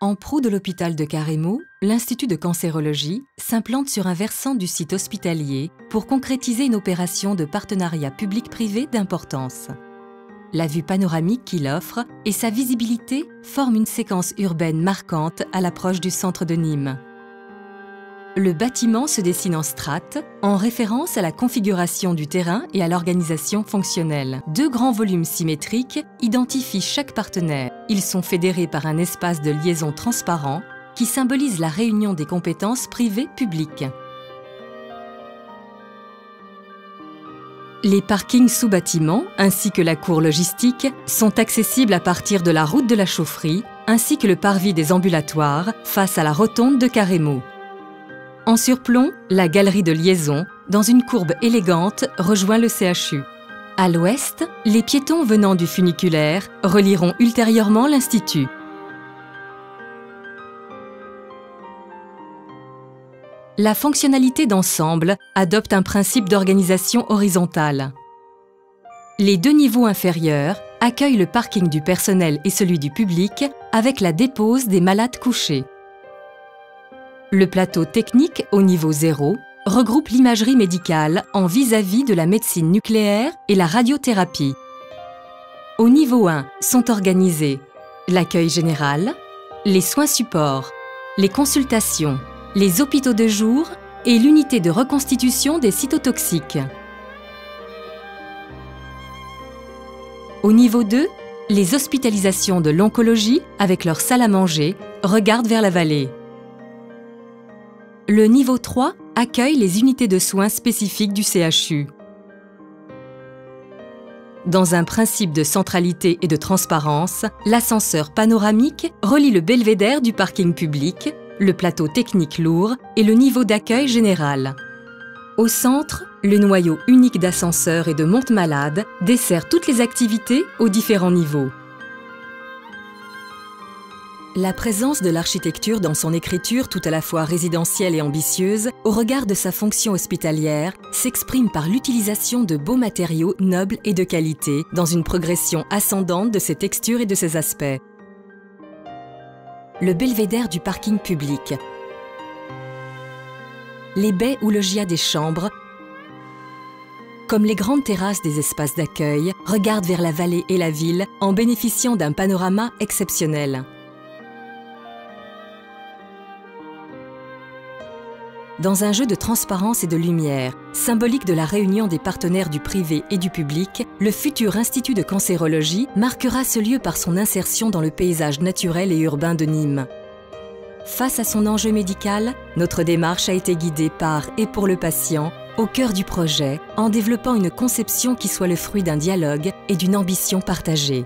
En proue de l'hôpital de Carrémaux, l'Institut de cancérologie s'implante sur un versant du site hospitalier pour concrétiser une opération de partenariat public-privé d'importance. La vue panoramique qu'il offre et sa visibilité forment une séquence urbaine marquante à l'approche du centre de Nîmes. Le bâtiment se dessine en strates, en référence à la configuration du terrain et à l'organisation fonctionnelle. Deux grands volumes symétriques identifient chaque partenaire. Ils sont fédérés par un espace de liaison transparent qui symbolise la réunion des compétences privées-publiques. Les parkings sous bâtiment, ainsi que la cour logistique, sont accessibles à partir de la route de la Chaufferie, ainsi que le parvis des ambulatoires face à la rotonde de Carrémaux. En surplomb, la galerie de liaison, dans une courbe élégante, rejoint le CHU. À l'ouest, les piétons venant du funiculaire relieront ultérieurement l'Institut. La fonctionnalité d'ensemble adopte un principe d'organisation horizontale. Les deux niveaux inférieurs accueillent le parking du personnel et celui du public avec la dépose des malades couchés. Le plateau technique au niveau 0 regroupe l'imagerie médicale en vis-à-vis de la médecine nucléaire et la radiothérapie. Au niveau 1 sont organisés l'accueil général, les soins supports, les consultations, les hôpitaux de jour et l'unité de reconstitution des cytotoxiques. Au niveau 2, les hospitalisations de l'oncologie avec leur salle à manger regardent vers la vallée. Le niveau 3 accueille les unités de soins spécifiques du CHU. Dans un principe de centralité et de transparence, l'ascenseur panoramique relie le belvédère du parking public, le plateau technique lourd et le niveau d'accueil général. Au centre, le noyau unique d'ascenseurs et de monte-malades dessert toutes les activités aux différents niveaux. La présence de l'architecture dans son écriture tout à la fois résidentielle et ambitieuse, au regard de sa fonction hospitalière, s'exprime par l'utilisation de beaux matériaux nobles et de qualité, dans une progression ascendante de ses textures et de ses aspects. Le belvédère du parking public. Les baies ou loggias des chambres, comme les grandes terrasses des espaces d'accueil, regardent vers la vallée et la ville en bénéficiant d'un panorama exceptionnel. Dans un jeu de transparence et de lumière, symbolique de la réunion des partenaires du privé et du public, le futur Institut de cancérologie marquera ce lieu par son insertion dans le paysage naturel et urbain de Nîmes. Face à son enjeu médical, notre démarche a été guidée par et pour le patient, au cœur du projet, en développant une conception qui soit le fruit d'un dialogue et d'une ambition partagée.